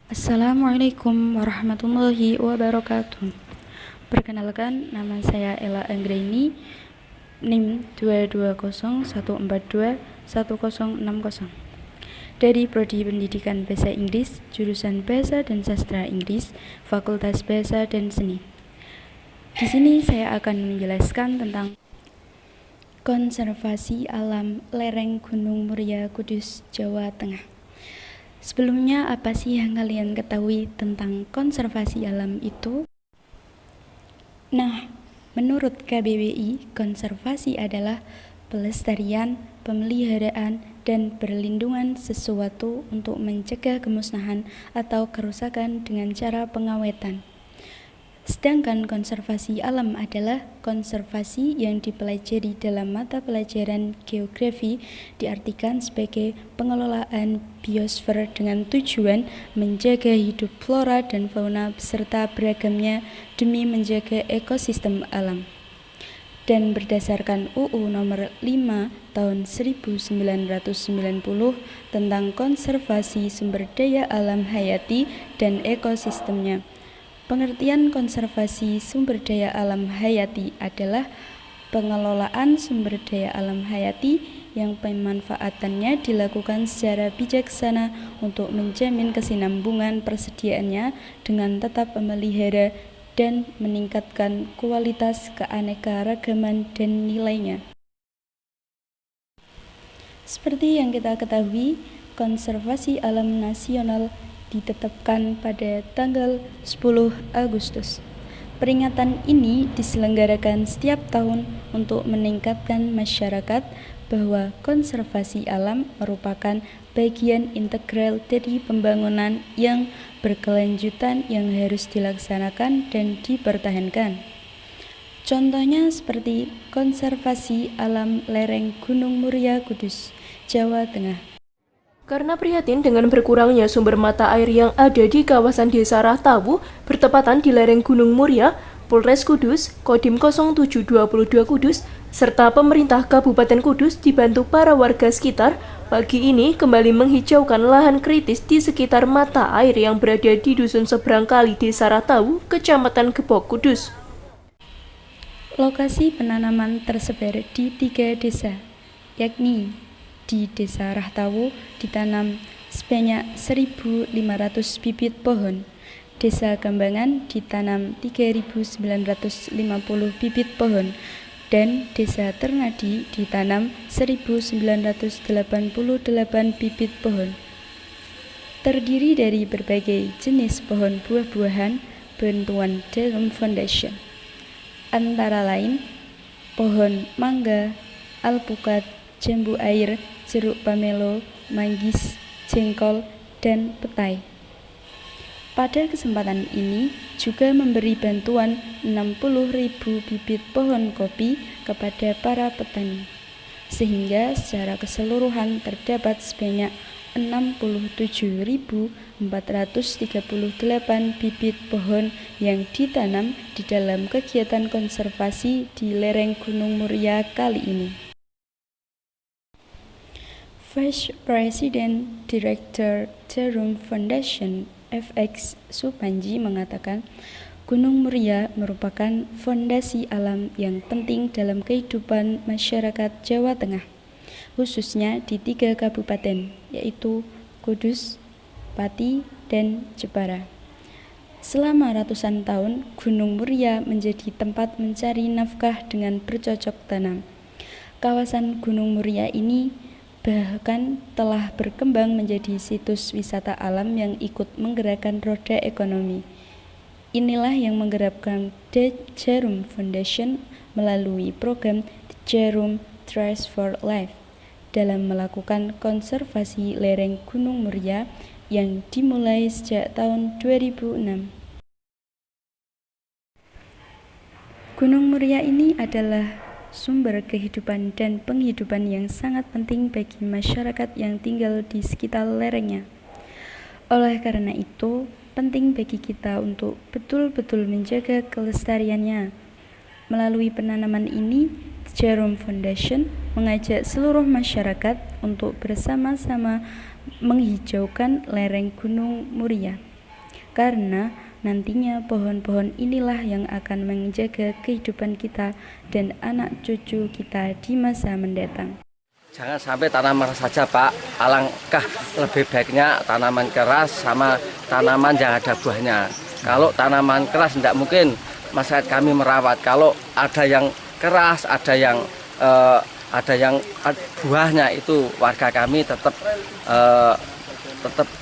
Assalamualaikum warahmatullahi wabarakatuh. Perkenalkan, nama saya Ella Anggraini, NIM 22014216060. Dari Prodi Pendidikan Bahasa Inggris, jurusan Bahasa dan Sastra Inggris, Fakultas Bahasa dan Seni. Di sini saya akan menjelaskan tentang konservasi alam lereng Gunung Muria, Kudus, Jawa Tengah. Sebelumnya, apa sih yang kalian ketahui tentang konservasi alam itu? Nah, menurut KBBI, konservasi adalah pelestarian, pemeliharaan, dan perlindungan sesuatu untuk mencegah kemusnahan atau kerusakan dengan cara pengawetan. Sedangkan konservasi alam adalah konservasi yang dipelajari dalam mata pelajaran geografi, diartikan sebagai pengelolaan biosfer dengan tujuan menjaga hidup flora dan fauna beserta beragamnya demi menjaga ekosistem alam. Dan berdasarkan UU nomor 5 tahun 1990 tentang konservasi sumber daya alam hayati dan ekosistemnya, pengertian konservasi sumber daya alam hayati adalah pengelolaan sumber daya alam hayati yang pemanfaatannya dilakukan secara bijaksana untuk menjamin kesinambungan persediaannya dengan tetap memelihara dan meningkatkan kualitas keanekaragaman dan nilainya. Seperti yang kita ketahui, konservasi alam nasional ditetapkan pada tanggal 10 Agustus. Peringatan ini diselenggarakan setiap tahun untuk meningkatkan masyarakat bahwa konservasi alam merupakan bagian integral dari pembangunan yang berkelanjutan yang harus dilaksanakan dan dipertahankan. Contohnya seperti konservasi alam lereng Gunung Muria, Kudus, Jawa Tengah. Karena prihatin dengan berkurangnya sumber mata air yang ada di kawasan Desa Rahtawu, bertepatan di lereng Gunung Muria, Polres Kudus, Kodim 0722 Kudus, serta pemerintah Kabupaten Kudus dibantu para warga sekitar, pagi ini kembali menghijaukan lahan kritis di sekitar mata air yang berada di Dusun Seberang Kali Desa Rahtawu, Kecamatan Gebok, Kudus. Lokasi penanaman tersebar di 3 desa, yakni di Desa Rahtawu ditanam sebanyak 1.500 bibit pohon, Desa Kambangan ditanam 3.950 bibit pohon, dan Desa Ternadi ditanam 1.988 bibit pohon. Terdiri dari berbagai jenis pohon buah-buahan bantuan Djerum Foundation, antara lain pohon mangga, alpukat, jambu air, jeruk pamelo, manggis, jengkol, dan petai. Pada kesempatan ini juga memberi bantuan 60.000 bibit pohon kopi kepada para petani, sehingga secara keseluruhan terdapat sebanyak 67.438 bibit pohon yang ditanam di dalam kegiatan konservasi di lereng Gunung Muria kali ini. Vice President Director Djerum Foundation FX Supanji mengatakan, Gunung Muria merupakan fondasi alam yang penting dalam kehidupan masyarakat Jawa Tengah, khususnya di 3 kabupaten, yaitu Kudus, Pati, dan Jepara. Selama ratusan tahun, Gunung Muria menjadi tempat mencari nafkah dengan bercocok tanam. Kawasan Gunung Muria ini bahkan telah berkembang menjadi situs wisata alam yang ikut menggerakkan roda ekonomi. Inilah yang menggerakkan Djerum Foundation melalui program Djerum Trees for Life dalam melakukan konservasi lereng Gunung Muria yang dimulai sejak tahun 2006. Gunung Muria ini adalah sumber kehidupan dan penghidupan yang sangat penting bagi masyarakat yang tinggal di sekitar lerengnya. Oleh karena itu, penting bagi kita untuk betul-betul menjaga kelestariannya. Melalui penanaman ini, Djerum Foundation mengajak seluruh masyarakat untuk bersama-sama menghijaukan lereng Gunung Muria. karena nantinya pohon-pohon inilah yang akan menjaga kehidupan kita dan anak cucu kita di masa mendatang. Jangan sampai tanaman saja Pak, alangkah lebih baiknya tanaman keras sama tanaman yang ada buahnya. Kalau tanaman keras tidak mungkin masyarakat kami merawat. Kalau ada yang keras, ada yang buahnya, itu warga kami tetap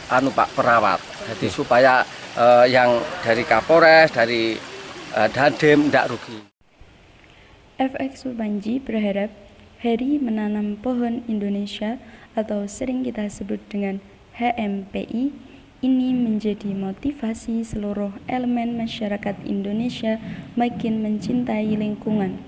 Pak perawat. Jadi supaya yang dari Kapolres, dari Dandim tidak rugi. FX Supanji berharap Hari Menanam Pohon Indonesia atau sering kita sebut dengan HMPI ini menjadi motivasi seluruh elemen masyarakat Indonesia makin mencintai lingkungan.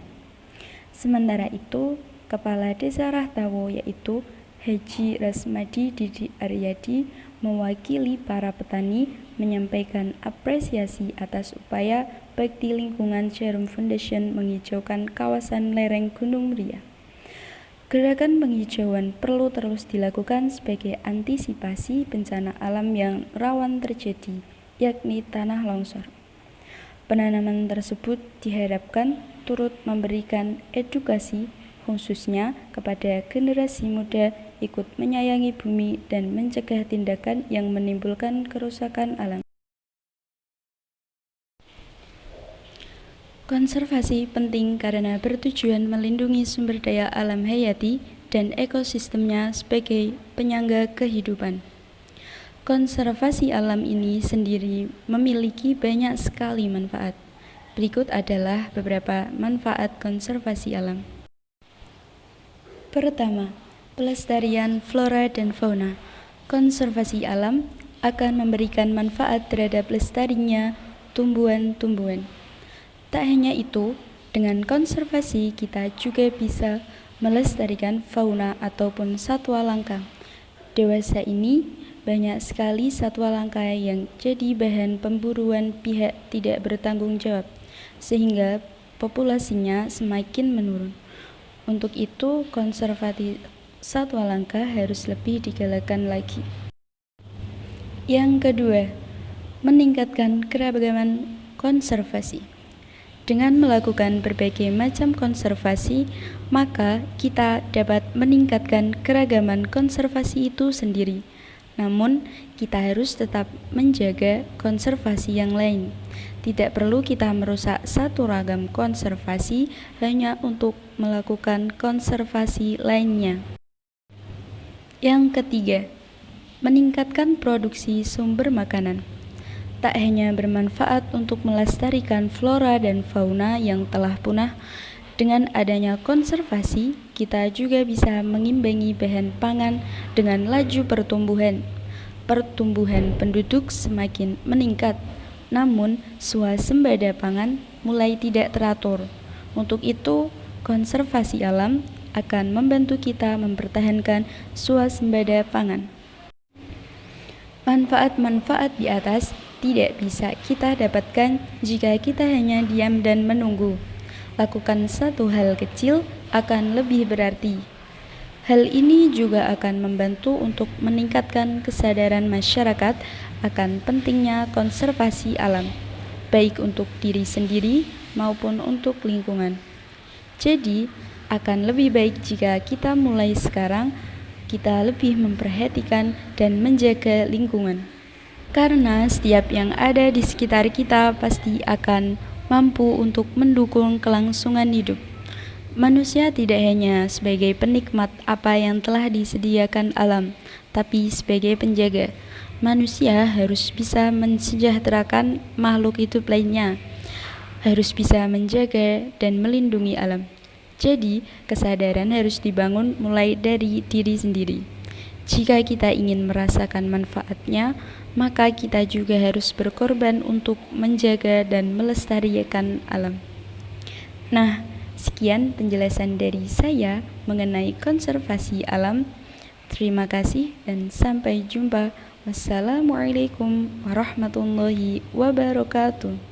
Sementara itu, Kepala Desa Rahtawo yaitu Haji Rasmadi Didi Aryadi mewakili para petani menyampaikan apresiasi atas upaya bakti lingkungan Jarum Foundation menghijaukan kawasan lereng Gunung Muria. Gerakan penghijauan perlu terus dilakukan sebagai antisipasi bencana alam yang rawan terjadi, yakni tanah longsor. Penanaman tersebut diharapkan turut memberikan edukasi khususnya kepada generasi muda ikut menyayangi bumi dan mencegah tindakan yang menimbulkan kerusakan alam. Konservasi penting karena bertujuan melindungi sumber daya alam hayati dan ekosistemnya sebagai penyangga kehidupan. Konservasi alam ini sendiri memiliki banyak sekali manfaat. Berikut adalah beberapa manfaat konservasi alam. Pertama, pelestarian flora dan fauna. Konservasi alam akan memberikan manfaat terhadap lestarinya tumbuhan-tumbuhan. Tak hanya itu, dengan konservasi kita juga bisa melestarikan fauna ataupun satwa langka. Dewasa ini banyak sekali satwa langka yang jadi bahan pemburuan pihak tidak bertanggung jawab, sehingga populasinya semakin menurun. Untuk itu, konservasi satwa langka harus lebih digalakkan lagi. Yang kedua, meningkatkan keragaman konservasi. Dengan melakukan berbagai macam konservasi, maka kita dapat meningkatkan keragaman konservasi itu sendiri. Namun, kita harus tetap menjaga konservasi yang lain. Tidak perlu kita merusak satu ragam konservasi hanya untuk melakukan konservasi lainnya. Yang ketiga, meningkatkan produksi sumber makanan. Tak hanya bermanfaat untuk melestarikan flora dan fauna yang telah punah, dengan adanya konservasi, kita juga bisa mengimbangi bahan pangan dengan laju pertumbuhan. Pertumbuhan penduduk semakin meningkat, namun swasembada pangan mulai tidak teratur. Untuk itu, konservasi alam akan membantu kita mempertahankan swasembada pangan. Manfaat-manfaat di atas tidak bisa kita dapatkan jika kita hanya diam dan menunggu. Lakukan satu hal kecil akan lebih berarti. Hal ini juga akan membantu untuk meningkatkan kesadaran masyarakat akan pentingnya konservasi alam, baik untuk diri sendiri maupun untuk lingkungan. Jadi, akan lebih baik jika kita mulai sekarang, kita lebih memperhatikan dan menjaga lingkungan. Karena setiap yang ada di sekitar kita pasti akan mampu untuk mendukung kelangsungan hidup. Manusia tidak hanya sebagai penikmat apa yang telah disediakan alam, tapi sebagai penjaga. Manusia harus bisa mensejahterakan makhluk hidup lainnya, harus bisa menjaga dan melindungi alam. Jadi, kesadaran harus dibangun mulai dari diri sendiri. Jika kita ingin merasakan manfaatnya, maka kita juga harus berkorban untuk menjaga dan melestarikan alam. Nah, sekian penjelasan dari saya mengenai konservasi alam. Terima kasih dan sampai jumpa. Wassalamualaikum warahmatullahi wabarakatuh.